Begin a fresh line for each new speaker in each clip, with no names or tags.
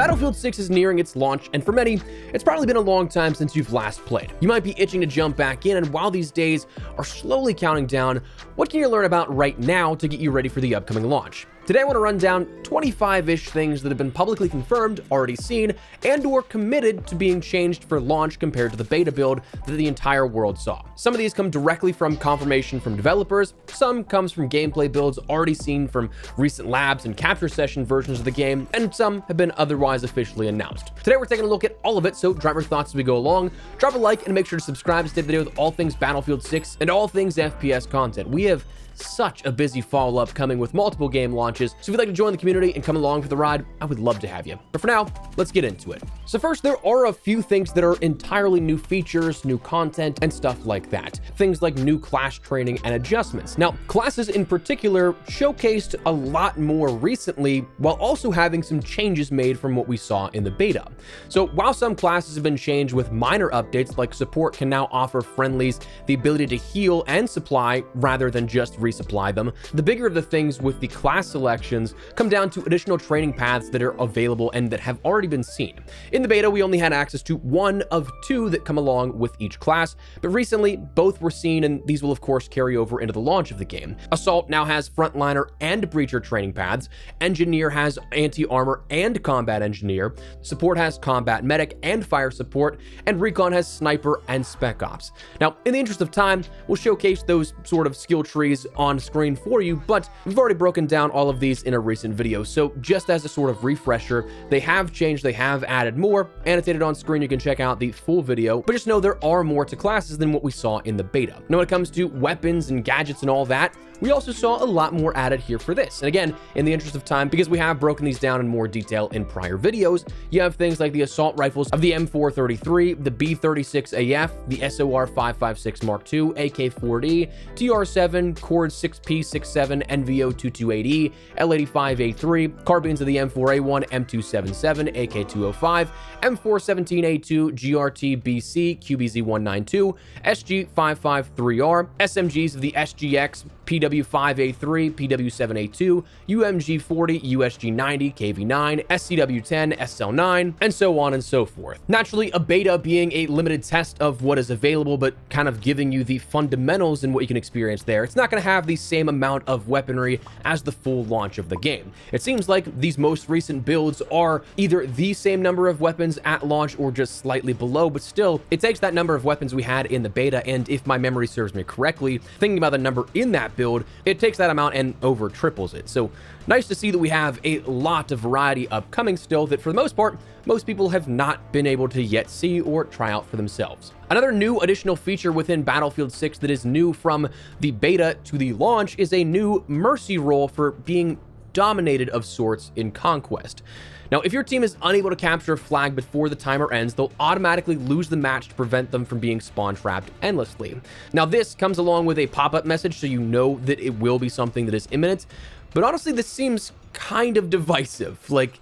Battlefield 6 is nearing its launch, and for many, it's probably been a long time since you've last played. You might be itching to jump back in, and while these days are slowly counting down, what can you learn about right now to get you ready for the upcoming launch? Today I want to run down 25-ish things that have been publicly confirmed, already seen, and or committed to being changed for launch compared to the beta build that the entire world saw. Some of these come directly from confirmation from developers, some comes from gameplay builds already seen from recent labs and capture session versions of the game, and some have been otherwise officially announced. Today we're taking a look at all of it, so drop your thoughts as we go along, drop a like, and make sure to subscribe to stay up to date with all things Battlefield 6 and all things FPS content. We have such a busy fall upcoming with multiple game launches, so if you'd like to join the community and come along for the ride, I would love to have you. But for now, let's get into it. So first, there are a few things that are entirely new features, new content, and stuff like that. Things like new class training and adjustments. Now, classes in particular showcased a lot more recently, while also having some changes made from what we saw in the beta. So while some classes have been changed with minor updates, like support can now offer friendlies the ability to heal and supply rather than just resupply them, the bigger of the things with the class selections come down to additional training paths that are available and that have already been seen. In the beta, we only had access to one of two that come along with each class, but recently both were seen, and these will of course carry over into the launch of the game. Assault now has frontliner and breacher training paths, Engineer has anti-armor and combat engineer, Support has combat medic and fire support, and Recon has sniper and spec ops. Now, in the interest of time, we'll showcase those sort of skill trees on screen for you, but we've already broken down all of these in a recent video, so just as a sort of refresher, they have changed, they have added more. Annotated on screen, you can check out the full video, but just know there are more to classes than what we saw in the beta. Now, when it comes to weapons and gadgets and all that, we also saw a lot more added here for this. And again, in the interest of time, because we have broken these down in more detail in prior videos, you have things like the assault rifles of the M433, the B36AF, the SOR 556 Mark II, AK-4D, TR7, Cord 6P67, NVO 2280, L85A3, carbines of the M4A1, M277, AK-205, M417A2, GRT BC, QBZ192, SG553R, SMGs of the SGX, PW5A3, PW7A2, UMG40, USG90, KV9, SCW10, SL9, and so on and so forth. Naturally, a beta being a limited test of what is available, but kind of giving you the fundamentals and what you can experience there. It's not going to have the same amount of weaponry as the full launch of the game. It seems like these most recent builds are either the same number of weapons at launch or just slightly below, but still, it takes that number of weapons we had in the beta, and if my memory serves me correctly, thinking about the number in that build, it takes that amount and over triples it. So nice to see that we have a lot of variety upcoming still that for the most part, most people have not been able to yet see or try out for themselves. Another new additional feature within Battlefield 6 that is new from the beta to the launch is a new mercy role for being dominated of sorts in Conquest. Now, if your team is unable to capture a flag before the timer ends, they'll automatically lose the match to prevent them from being spawn trapped endlessly. Now, this comes along with a pop-up message, so you know that it will be something that is imminent, but honestly, this seems kind of divisive. Like,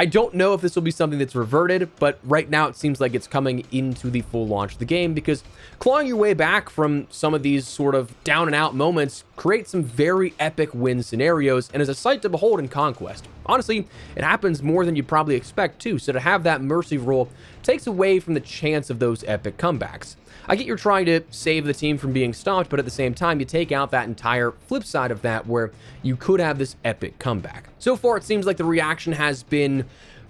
I don't know if this will be something that's reverted, but right now it seems like it's coming into the full launch of the game, because clawing your way back from some of these sort of down and out moments creates some very epic win scenarios and is a sight to behold in Conquest. Honestly, it happens more than you probably expect too, so to have that mercy roll takes away from the chance of those epic comebacks. I get you're trying to save the team from being stopped, but at the same time, you take out that entire flip side of that where you could have this epic comeback. So far, it seems like the reaction has been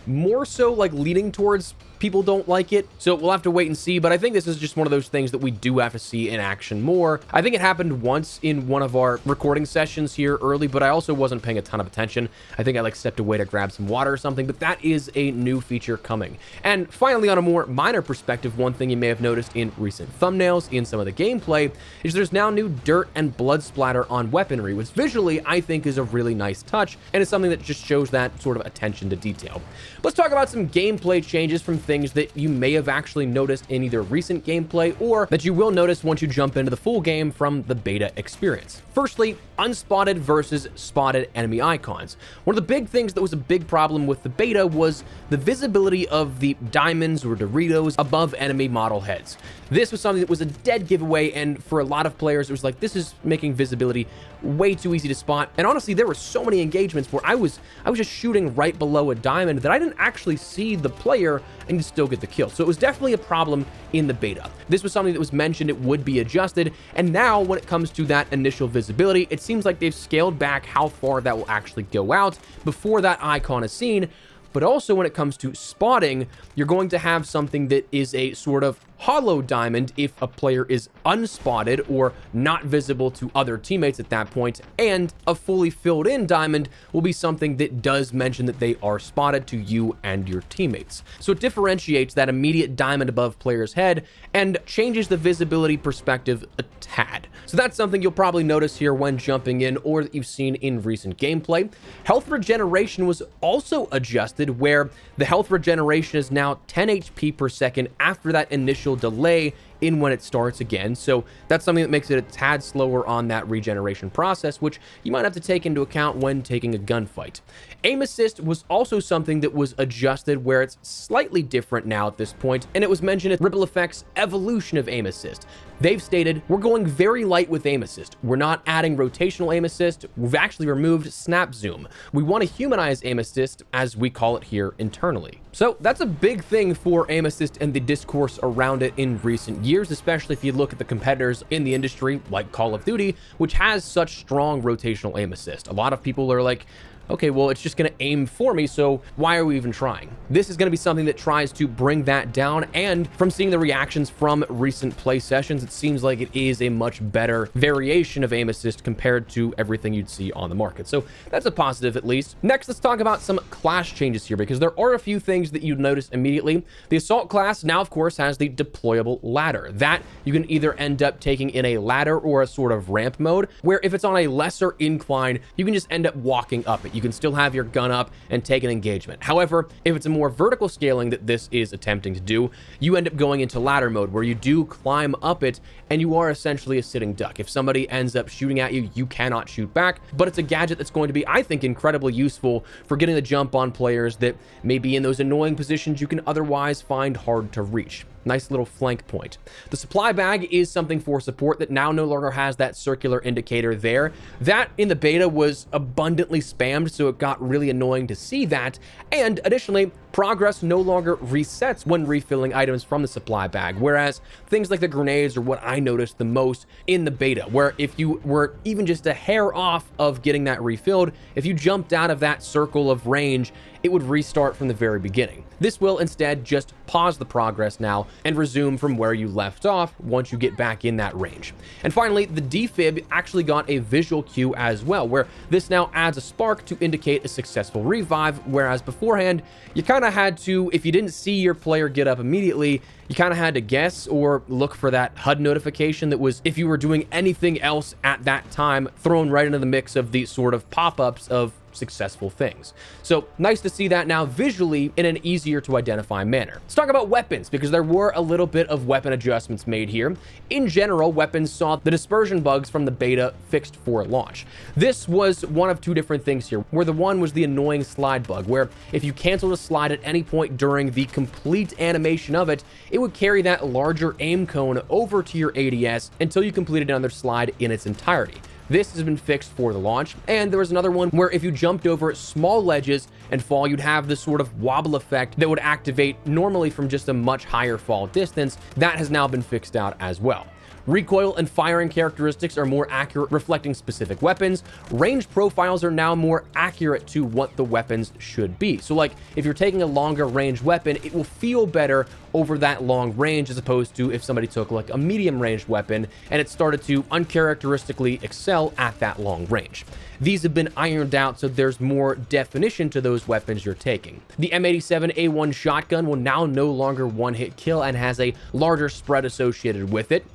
more so like leaning towards people don't like it, so we'll have to wait and see, but I think this is just one of those things that we do have to see in action more. I think it happened once in one of our recording sessions here early, but I also wasn't paying a ton of attention. I think I like stepped away to grab some water or something, but that is a new feature coming. And finally, on a more minor perspective, one thing you may have noticed in recent thumbnails, in some of the gameplay, is there's now new dirt and blood splatter on weaponry, which visually I think is a really nice touch, and is something that just shows that sort of attention to detail. Let's talk about some gameplay changes from things that you may have actually noticed in either recent gameplay or that you will notice once you jump into the full game from the beta experience. Firstly, unspotted versus spotted enemy icons. One of the big things that was a big problem with the beta was the visibility of the diamonds or Doritos above enemy model heads. This was something that was a dead giveaway, and for a lot of players, it was like, this is making visibility way too easy to spot. And honestly, there were so many engagements where I was just shooting right below a diamond that I didn't actually see the player and still get the kill. So it was definitely a problem in the beta. This was something that was mentioned it would be adjusted, and now when it comes to that initial visibility, it seems like they've scaled back how far that will actually go out before that icon is seen. But also when it comes to spotting, you're going to have something that is a sort of hollow diamond if a player is unspotted or not visible to other teammates at that point, and a fully filled in diamond will be something that does mention that they are spotted to you and your teammates. So it differentiates that immediate diamond above player's head and changes the visibility perspective a tad. So that's something you'll probably notice here when jumping in, or that you've seen in recent gameplay. Health regeneration was also adjusted, where the health regeneration is now 10 HP per second after that initial delay in when it starts again. So that's something that makes it a tad slower on that regeneration process, which you might have to take into account when taking a gunfight. Aim assist was also something that was adjusted, where it's slightly different now at this point, and it was mentioned at Ripple Effects evolution of aim assist. They've stated, we're going very light with aim assist. We're not adding rotational aim assist. We've actually removed snap zoom. We want to humanize aim assist, as we call it here internally. So that's a big thing for aim assist and the discourse around it in recent years, especially if you look at the competitors in the industry like Call of Duty, which has such strong rotational aim assist. A lot of people are like, okay, well, it's just going to aim for me, so why are we even trying? This is going to be something that tries to bring that down, and from seeing the reactions from recent play sessions, it seems like it is a much better variation of aim assist compared to everything you'd see on the market. So that's a positive, at least. Next, let's talk about some class changes here, because there are a few things that you'd notice immediately. The Assault class now, of course, has the deployable ladder. That you can either end up taking in a ladder or a sort of ramp mode, where if it's on a lesser incline, you can just end up walking up it. You can still have your gun up and take an engagement. However, if it's a more vertical scaling that this is attempting to do, you end up going into ladder mode, where you do climb up it and you are essentially a sitting duck. If somebody ends up shooting at you, you cannot shoot back, but it's a gadget that's going to be, I think, incredibly useful for getting the jump on players that may be in those annoying positions you can otherwise find hard to reach. Nice little flank point. The supply bag is something for support that now no longer has that circular indicator there. That in the beta was abundantly spammed, so it got really annoying to see that. And additionally, progress no longer resets when refilling items from the supply bag, whereas things like the grenades are what I noticed the most in the beta, where if you were even just a hair off of getting that refilled, if you jumped out of that circle of range, it would restart from the very beginning. This will instead just pause the progress now and resume from where you left off once you get back in that range. And finally, the Defib actually got a visual cue as well, where this now adds a spark to indicate a successful revive, whereas beforehand, you kind of had to, if you didn't see your player get up immediately, you kind of had to guess or look for that HUD notification that was, if you were doing anything else at that time, thrown right into the mix of these sort of pop-ups of successful things. So nice to see that now visually in an easier to identify manner. Let's talk about weapons, because there were a little bit of weapon adjustments made here. In general, weapons saw the dispersion bugs from the beta fixed for launch. This was one of two different things here, where the one was the annoying slide bug, where if you canceled a slide at any point during the complete animation of it, it would carry that larger aim cone over to your ADS until you completed another slide in its entirety. This has been fixed for the launch. And there was another one where if you jumped over small ledges and fall, you'd have this sort of wobble effect that would activate normally from just a much higher fall distance. That has now been fixed out as well. Recoil and firing characteristics are more accurate, reflecting specific weapons. Range profiles are now more accurate to what the weapons should be. So like if you're taking a longer range weapon, it will feel better over that long range, as opposed to if somebody took like a medium range weapon and it started to uncharacteristically excel at that long range. These have been ironed out, so there's more definition to those weapons you're taking. The M87A1 shotgun will now no longer one-hit kill and has a larger spread associated with it.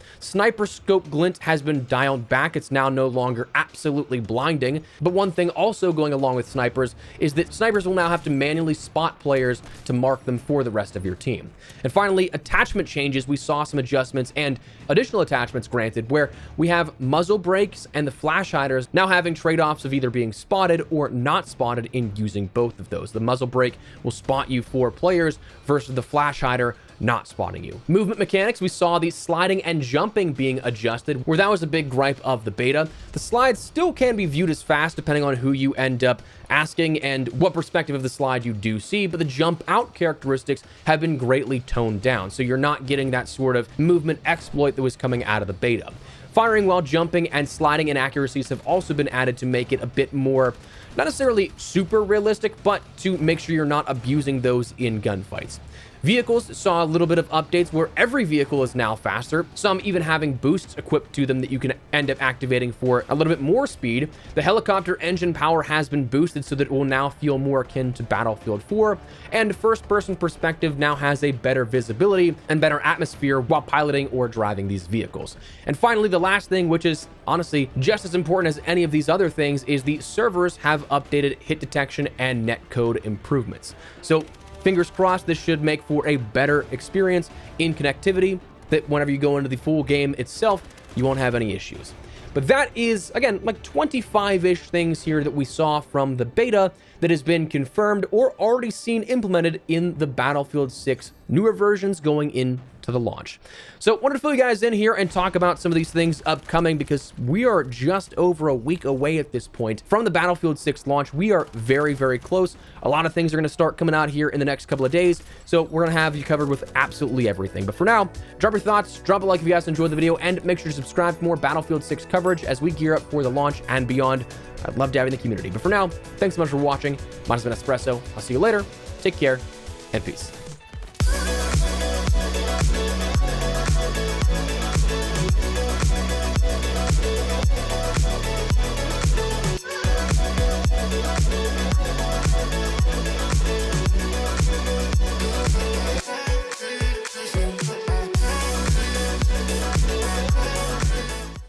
sniper scope glint has been dialed back. It's now no longer absolutely blinding. But one thing also going along with snipers is that snipers will now have to manually spot players to mark them for the rest of your team. And finally, attachment changes. We saw some adjustments and additional attachments granted, where we have muzzle brakes and the flash hiders now having trade-offs of either being spotted or not spotted in using both of those. The muzzle brake will spot you for players versus the flash hider not spotting you. Movement mechanics, we saw the sliding and jumping being adjusted, where that was a big gripe of the beta. The slides still can be viewed as fast depending on who you end up asking and what perspective of the slide you do see, but the jump out characteristics have been greatly toned down, so you're not getting that sort of movement exploit that was coming out of the beta. Firing while jumping and sliding inaccuracies have also been added to make it a bit more, not necessarily super realistic, but to make sure you're not abusing those in gunfights. Vehicles saw a little bit of updates where every vehicle is now faster, some even having boosts equipped to them that you can end up activating for a little bit more speed. The helicopter engine power has been boosted so that it will now feel more akin to Battlefield 4, and first-person perspective now has a better visibility and better atmosphere while piloting or driving these vehicles. And finally, the last thing, which is honestly just as important as any of these other things, is the servers have updated hit detection and netcode improvements. So fingers crossed, this should make for a better experience in connectivity, that whenever you go into the full game itself, you won't have any issues. But that is, again, like 25-ish things here that we saw from the beta that has been confirmed or already seen implemented in the Battlefield 6 newer versions going into the launch. So wanted to fill you guys in here and talk about some of these things upcoming, because we are just over a week away at this point from the Battlefield 6 launch. We are very, very close. A lot of things are going to start coming out here in the next couple of days, so we're going to have you covered with absolutely everything. But for now, drop your thoughts, drop a like if you guys enjoyed the video, and make sure to subscribe for more Battlefield 6 coverage as we gear up for the launch and beyond. I'd love to have you in the community. But for now, thanks so much for watching. Mine has been Espresso. I'll see you later. Take care, and peace.